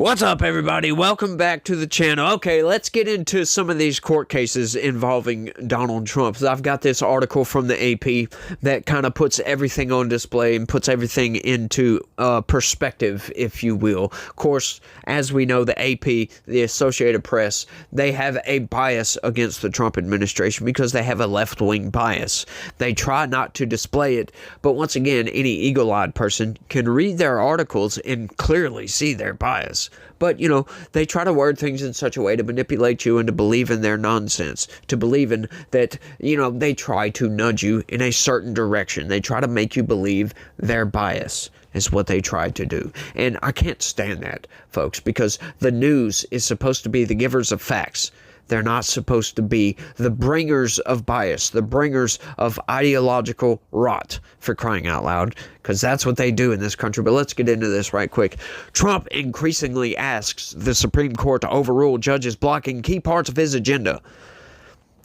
What's up, everybody? Welcome back to the channel. Okay, let's get into some of these court cases involving Donald Trump. I've got this article from the AP that kind of puts everything on display and puts everything into perspective, if you will. Of course, as we know, the AP, the Associated Press, they have a bias against the Trump administration because they have a left-wing bias. They try not to display it, but once again, any eagle-eyed person can read their articles and clearly see their bias. But, you know, they try to word things in such a way to manipulate you into believing their nonsense, to believing that, you know, they try to nudge you in a certain direction. They try to make you believe their bias is what they try to do. And I can't stand that, folks, because the news is supposed to be the givers of facts. They're not supposed to be the bringers of bias, the bringers of ideological rot, for crying out loud, because that's what they do in this country. But let's get into this right quick. Trump increasingly asks the Supreme Court to overrule judges blocking key parts of his agenda.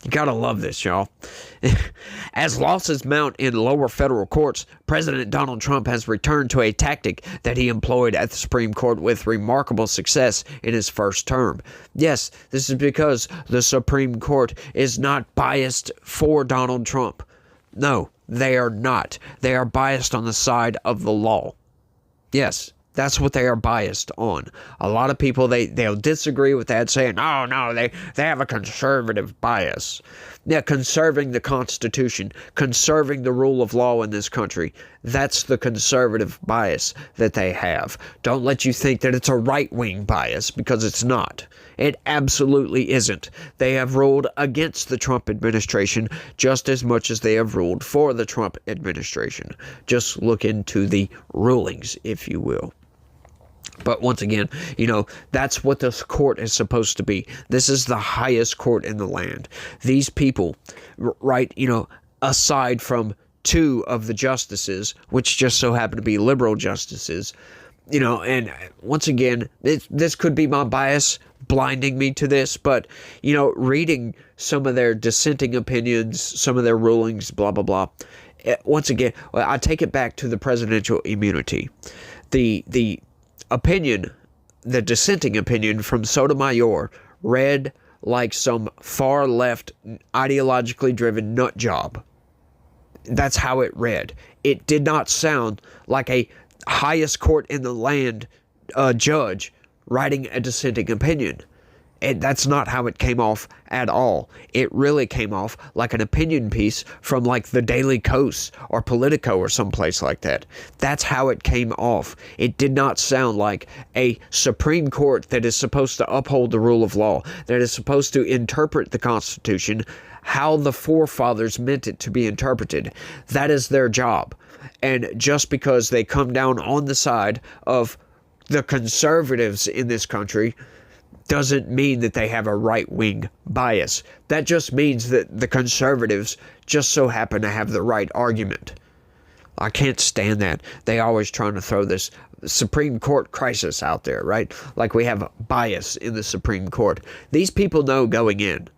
You gotta love this, y'all. As losses mount in lower federal courts, President Donald Trump has returned to a tactic that he employed at the Supreme Court with remarkable success in his first term. Yes, this is because the Supreme Court is not biased for Donald Trump. No, they are not. They are biased on the side of the law. Yes. That's what they are biased on. A lot of people, they'll disagree with that, saying, oh, no, they have a conservative bias. Yeah, conserving the Constitution, conserving the rule of law in this country, that's the conservative bias that they have. Don't let you think that it's a right-wing bias, because it's not. It absolutely isn't. They have ruled against the Trump administration just as much as they have ruled for the Trump administration. Just look into the rulings, if you will. But once again, you know, that's what this court is supposed to be. This is the highest court in the land. These people, right, you know, aside from two of the justices, which just so happen to be liberal justices, you know, and once again, this could be my bias blinding me to this, but, you know, reading some of their dissenting opinions, some of their rulings, blah, blah, blah. Once again, I take it back to the presidential immunity. The opinion, the dissenting opinion from Sotomayor read like some far left, ideologically driven nut job. That's how it read. It did not sound like a highest court in the land judge writing a dissenting opinion. And that's not how it came off at all. It really came off like an opinion piece from like the Daily Kos or Politico or someplace like that. That's how it came off. It did not sound like a Supreme Court that is supposed to uphold the rule of law, that is supposed to interpret the Constitution how the forefathers meant it to be interpreted. That is their job. And just because they come down on the side of the conservatives in this country doesn't mean that they have a right-wing bias. That just means that the conservatives just so happen to have the right argument. I can't stand that. They always trying to throw this Supreme Court crisis out there, right? Like we have bias in the Supreme Court. These people know going in.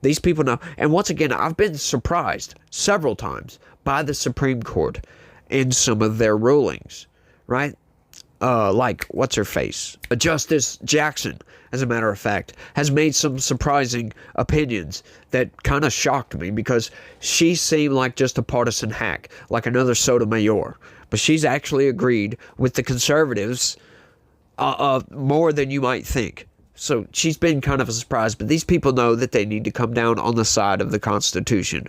These people know. And once again, I've been surprised several times by the Supreme Court in some of their rulings, right? Like, what's her face? Justice Jackson, as a matter of fact, has made some surprising opinions that kind of shocked me because she seemed like just a partisan hack, like another Sotomayor. But she's actually agreed with the conservatives more than you might think. So she's been kind of a surprise, but these people know that they need to come down on the side of the Constitution.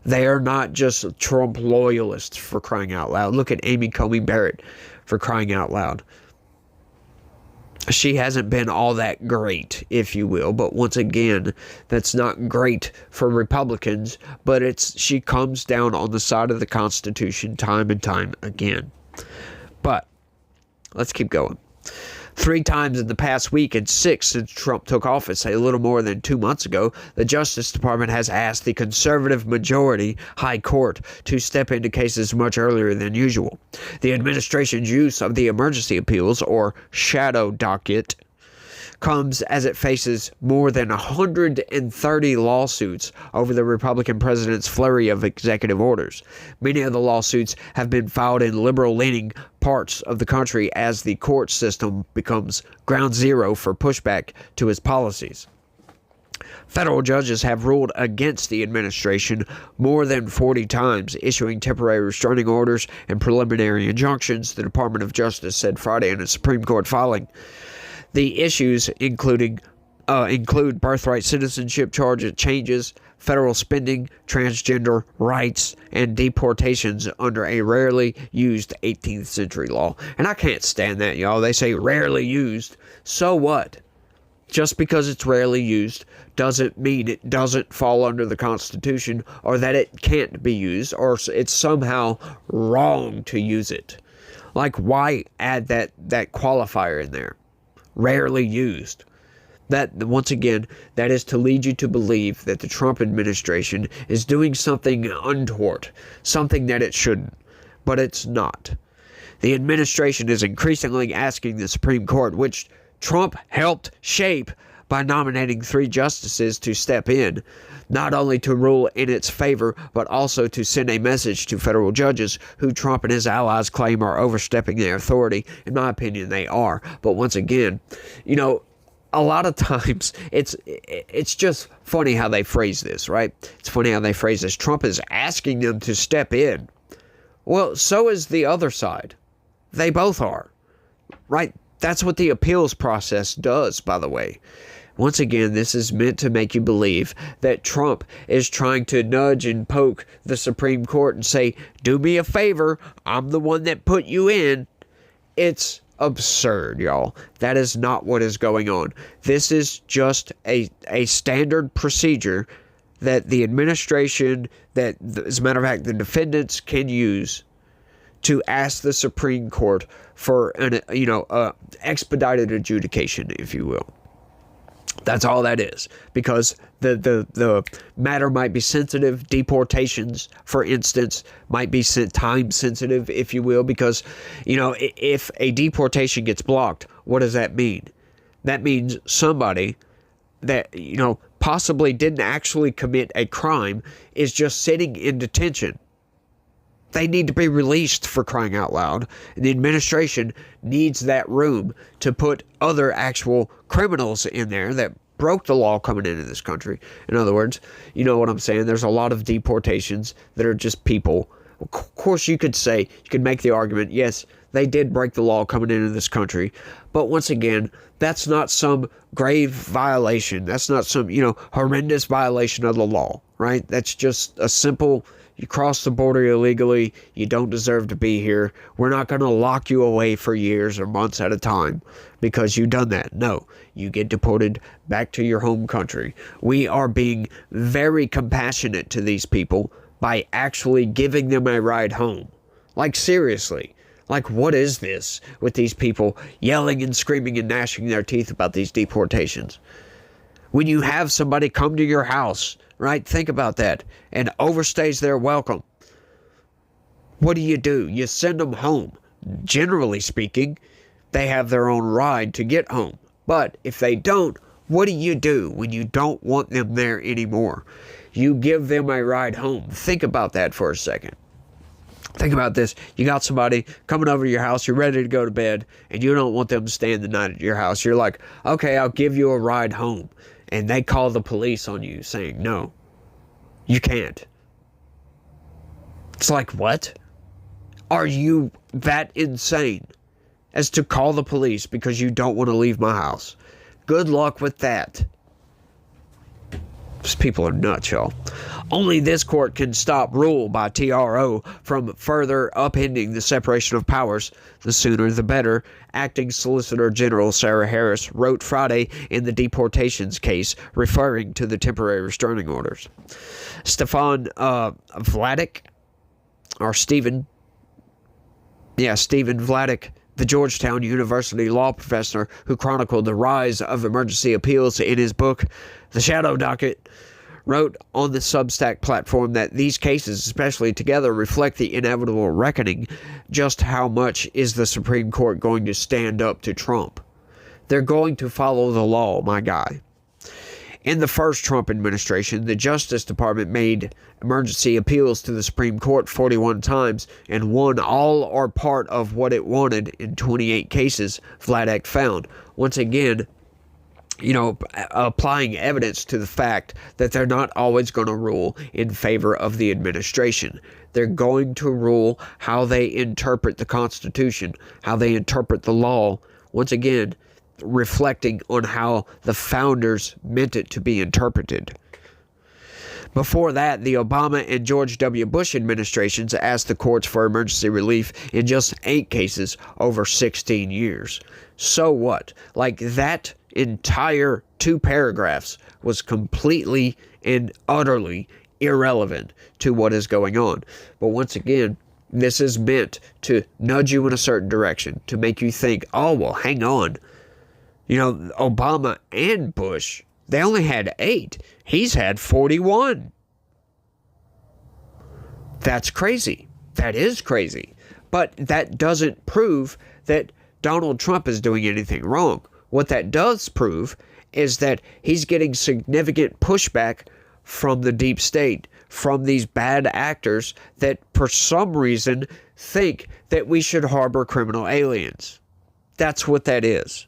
They are not just Trump loyalists, for crying out loud. Look at Amy Coney Barrett, for crying out loud. She hasn't been all that great, if you will, but once again, that's not great for Republicans, but she comes down on the side of the Constitution time and time again. But let's keep going. 3 times in the past week and 6 since Trump took office a little more than 2 months ago, the Justice Department has asked the conservative majority High Court to step into cases much earlier than usual. The administration's use of the emergency appeals, or shadow docket, comes as it faces more than 130 lawsuits over the Republican president's flurry of executive orders. Many of the lawsuits have been filed in liberal-leaning parts of the country as the court system becomes ground zero for pushback to his policies. Federal judges have ruled against the administration more than 40 times, issuing temporary restraining orders and preliminary injunctions, the Department of Justice said Friday in a Supreme Court filing. The issues include birthright citizenship changes, federal spending, transgender rights, and deportations under a rarely used 18th century law. And I can't stand that, y'all. They say rarely used. So what? Just because it's rarely used doesn't mean it doesn't fall under the Constitution or that it can't be used or it's somehow wrong to use it. Like, why add that qualifier in there? Rarely used. That, once again, that is to lead you to believe that the Trump administration is doing something untoward, something that it shouldn't, but it's not. The administration is increasingly asking the Supreme Court, which Trump helped shape by nominating 3 justices to step in, not only to rule in its favor, but also to send a message to federal judges who Trump and his allies claim are overstepping their authority. In my opinion, they are. But once again, a lot of times it's just funny how they phrase this, right? It's funny how they phrase this. Trump is asking them to step in. Well, so is the other side. They both are, right? That's what the appeals process does, by the way. Once again, this is meant to make you believe that Trump is trying to nudge and poke the Supreme Court and say, do me a favor, I'm the one that put you in. It's absurd, y'all. That is not what is going on. This is just a standard procedure that the administration, that, as a matter of fact, the defendants can use to ask the Supreme Court for an expedited adjudication, if you will. That's all that is, because the matter might be sensitive. Deportations, for instance, might be time sensitive, if you will, because if a deportation gets blocked, what does that mean? That means somebody that possibly didn't actually commit a crime is just sitting in detention. They need to be released, for crying out loud. And the administration needs that room to put other actual criminals in there that broke the law coming into this country. In other words, you know what I'm saying? There's a lot of deportations that are just people. Of course, you could make the argument, yes, they did break the law coming into this country. But once again, that's not some grave violation. That's not some, horrendous violation of the law, right? That's just a simple, you crossed the border illegally, you don't deserve to be here. We're not going to lock you away for years or months at a time because you've done that. No, you get deported back to your home country. We are being very compassionate to these people by actually giving them a ride home. Like, seriously. Like, what is this with these people yelling and screaming and gnashing their teeth about these deportations? When you have somebody come to your house, right? Think about that. And overstays their welcome. What do? You send them home. Generally speaking, they have their own ride to get home. But if they don't, what do you do when you don't want them there anymore? You give them a ride home. Think about that for a second. Think about this. You got somebody coming over to your house, you're ready to go to bed, and you don't want them to stay in the night at your house. You're like, okay, I'll give you a ride home. And they call the police on you saying, no, you can't. It's like, what? Are you that insane as to call the police because you don't want to leave my house? Good luck with that. These people are nuts, y'all. Only this court can stop rule by TRO from further upending the separation of powers. The sooner the better. Acting Solicitor General Sarah Harris wrote Friday in the deportations case, referring to the temporary restraining orders. Stephen Vladeck, the Georgetown University law professor who chronicled the rise of emergency appeals in his book, The Shadow Docket, wrote on the Substack platform that these cases, especially together, reflect the inevitable reckoning. Just how much is the Supreme Court going to stand up to Trump? They're going to follow the law, my guy. In the first Trump administration, the Justice Department made emergency appeals to the Supreme Court 41 times and won all or part of what it wanted in 28 cases, Vladeck found. Once again, applying evidence to the fact that they're not always going to rule in favor of the administration. They're going to rule how they interpret the Constitution, how they interpret the law. Once again, reflecting on how the founders meant it to be interpreted. Before that, the Obama and George W. Bush administrations asked the courts for emergency relief in just 8 cases over 16 years. So what? Like, that entire 2 paragraphs was completely and utterly irrelevant to what is going on. But once again, this is meant to nudge you in a certain direction, to make you think, oh, well, hang on. Obama and Bush, they only had 8. He's had 41. That's crazy. That is crazy. But that doesn't prove that Donald Trump is doing anything wrong. What that does prove is that he's getting significant pushback from the deep state, from these bad actors that for some reason think that we should harbor criminal aliens. That's what that is.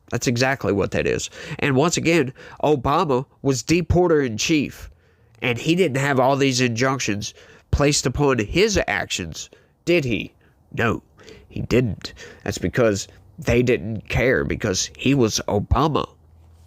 That's exactly what that is. And once again, Obama was deporter-in-chief, and he didn't have all these injunctions placed upon his actions, did he? No, he didn't. That's because they didn't care, because he was Obama.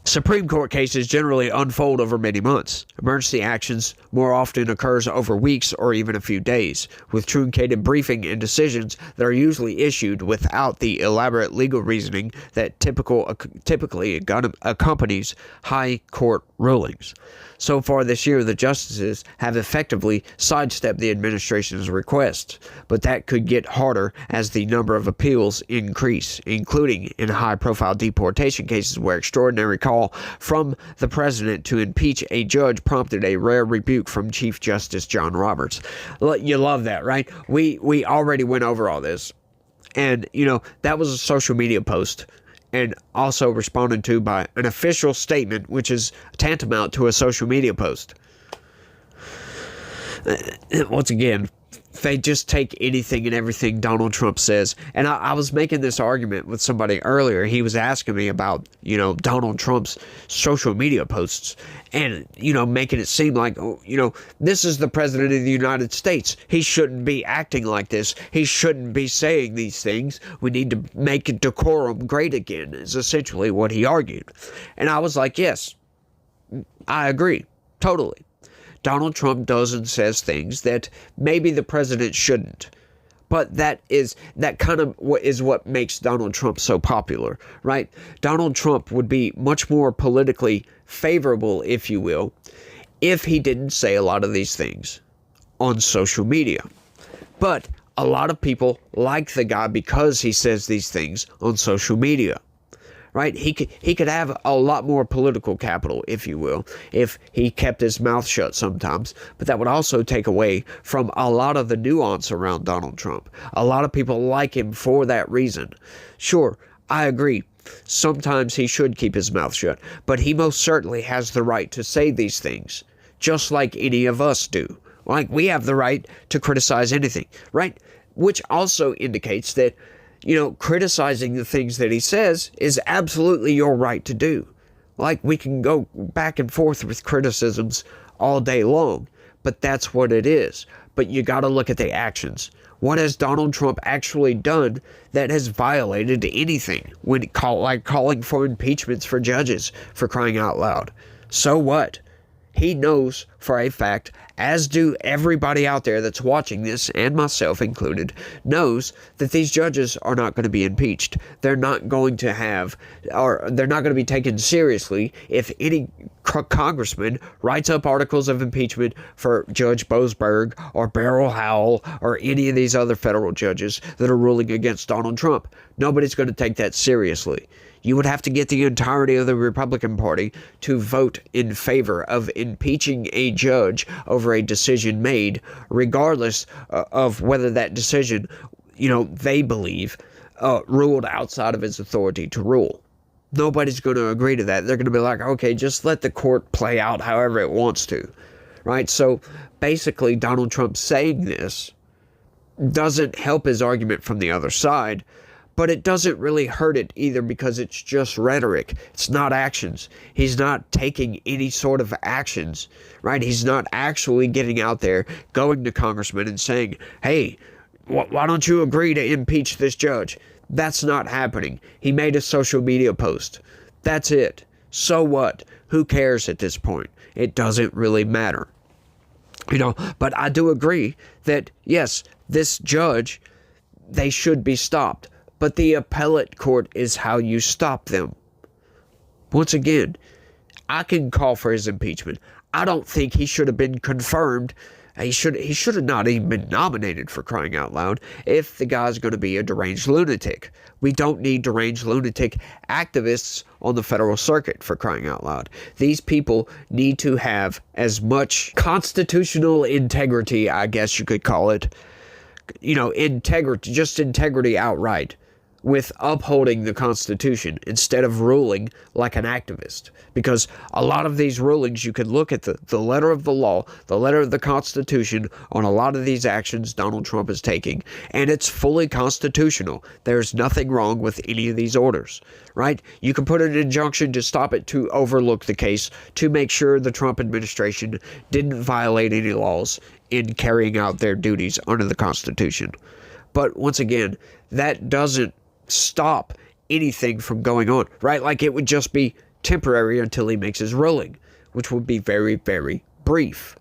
Supreme Court cases generally unfold over many months. Emergency actions more often occurs over weeks or even a few days, with truncated briefing and decisions that are usually issued without the elaborate legal reasoning that typically accompanies high court rulings. So far this year, the justices have effectively sidestepped the administration's requests, but that could get harder as the number of appeals increase, including in high-profile deportation cases where extraordinary call from the president to impeach a judge prompted a rare rebuke from Chief Justice John Roberts. You love that, right? We already went over all this, and that was a social media post, and also responded to by an official statement, which is tantamount to a social media post. Once again, they just take anything and everything Donald Trump says. And I was making this argument with somebody earlier. He was asking me about, Donald Trump's social media posts and, making it seem like, this is the president of the United States. He shouldn't be acting like this. He shouldn't be saying these things. We need to make decorum great again, is essentially what he argued. And I was like, yes, I agree. Totally. Donald Trump does and says things that maybe the president shouldn't. But that kind of what makes Donald Trump so popular, right? Donald Trump would be much more politically favorable, if you will, if he didn't say a lot of these things on social media. But a lot of people like the guy because he says these things on social media. Right? He could have a lot more political capital, if you will, if he kept his mouth shut sometimes. But that would also take away from a lot of the nuance around Donald Trump. A lot of people like him for that reason. Sure, I agree. Sometimes he should keep his mouth shut. But he most certainly has the right to say these things, just like any of us do. Like, we have the right to criticize anything, right? Which also indicates that criticizing the things that he says is absolutely your right to do. Like, we can go back and forth with criticisms all day long, but that's what it is. But you got to look at the actions. What has Donald Trump actually done that has violated anything when calling for impeachments for judges, for crying out loud? So what? He knows for a fact, as do everybody out there that's watching this, and myself included, knows that these judges are not going to be impeached. They're not going to be taken seriously if any congressman writes up articles of impeachment for Judge Boasberg or Beryl Howell or any of these other federal judges that are ruling against Donald Trump. Nobody's going to take that seriously. You would have to get the entirety of the Republican Party to vote in favor of impeaching a judge over a decision made, regardless of whether that decision, they believe, ruled outside of his authority to rule. Nobody's going to agree to that. They're going to be like, okay, just let the court play out however it wants to, right? So basically, Donald Trump saying this doesn't help his argument from the other side, but it doesn't really hurt it either because it's just rhetoric. It's not actions. He's not taking any sort of actions, right? He's not actually getting out there, going to congressmen and saying, hey, why don't you agree to impeach this judge? That's not happening. He made a social media post. That's it. So what? Who cares at this point? It doesn't really matter. But I do agree that, yes, this judge, they should be stopped. But the appellate court is how you stop them. Once again, I can call for his impeachment. I don't think he should have been confirmed. He should have not even been nominated, for crying out loud, if the guy's going to be a deranged lunatic. We don't need deranged lunatic activists on the federal circuit, for crying out loud. These people need to have as much constitutional integrity, I guess you could call it, integrity, just integrity outright, with upholding the Constitution instead of ruling like an activist. Because a lot of these rulings, you can look at the letter of the law, the letter of the Constitution on a lot of these actions Donald Trump is taking, and it's fully constitutional. There's nothing wrong with any of these orders, right? You can put an injunction to stop it, to overlook the case, to make sure the Trump administration didn't violate any laws in carrying out their duties under the Constitution. But once again, that doesn't stop anything from going on, right? Like, it would just be temporary until he makes his ruling, which would be very, very brief.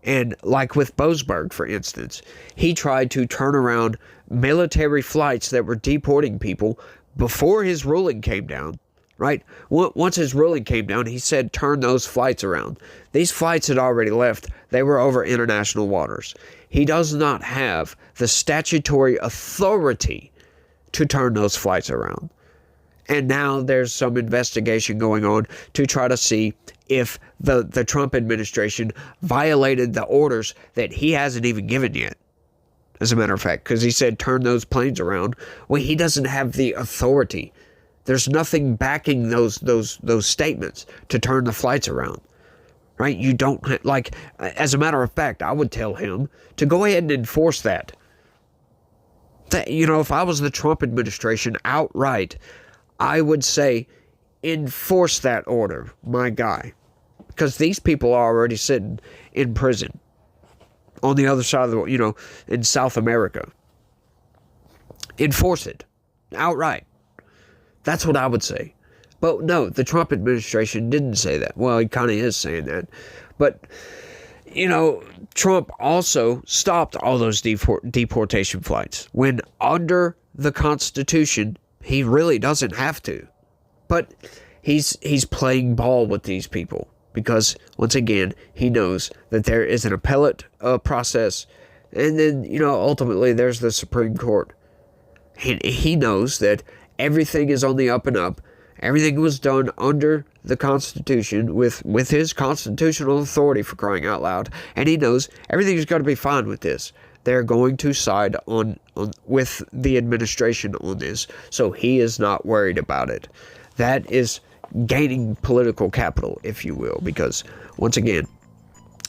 And like with Boasberg, for instance, he tried to turn around military flights that were deporting people before his ruling came down, right? Once his ruling came down, he said, turn those flights around. These flights had already left. They were over international waters. He does not have the statutory authority to turn those flights around. And now there's some investigation going on to try to see if the Trump administration violated the orders that he hasn't even given yet. As a matter of fact, because he said turn those planes around. Well, he doesn't have the authority. There's nothing backing those statements to turn the flights around. Right? You don't, like, as a matter of fact, I would tell him to go ahead and enforce that. If I was the Trump administration outright, I would say, enforce that order, my guy. Because these people are already sitting in prison on the other side of the, in South America. Enforce it outright. That's what I would say. But no, the Trump administration didn't say that. Well, he kind of is saying that. But, Trump also stopped all those deportation flights when under the Constitution, he really doesn't have to. But he's playing ball with these people because, once again, he knows that there is an appellate process, and then, ultimately there's the Supreme Court. He knows that everything is on the up and up. Everything was done under the Constitution with his constitutional authority, for crying out loud. And he knows everything's going to be fine with this. They're going to side on with the administration on this. So he is not worried about it. That is gaining political capital, if you will. Because, once again,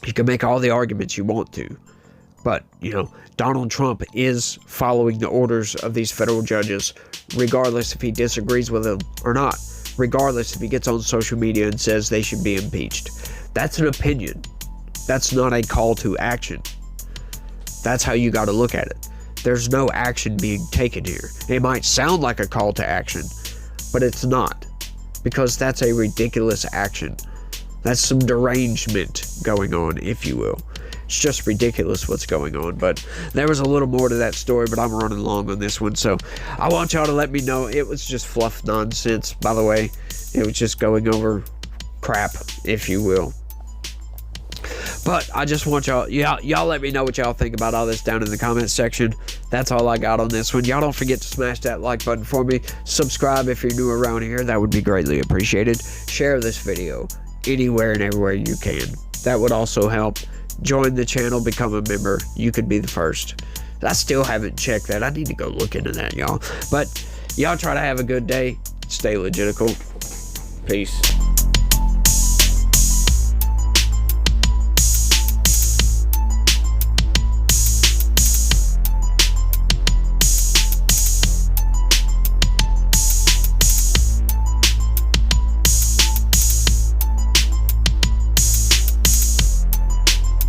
you can make all the arguments you want to. But, Donald Trump is following the orders of these federal judges, regardless if he disagrees with them or not. Regardless if he gets on social media and says they should be impeached. That's an opinion. That's not a call to action. That's how you got to look at it. There's no action being taken here. It might sound like a call to action, but it's not. Because that's a ridiculous action. That's some derangement going on, if you will. It's just ridiculous what's going on. But there was a little more to that story, but I'm running long on this one. So I want y'all to let me know. It was just fluff nonsense, by the way. It was just going over crap, if you will. But I just want y'all let me know what y'all think about all this down in the comments section. That's all I got on this one. Y'all don't forget to smash that like button for me. Subscribe if you're new around here. That would be greatly appreciated. Share this video anywhere and everywhere you can. That would also help. Join the channel, become a member. You could be the first. I still haven't checked that. I need to go look into that, y'all. But y'all try to have a good day. Stay legitical. Peace.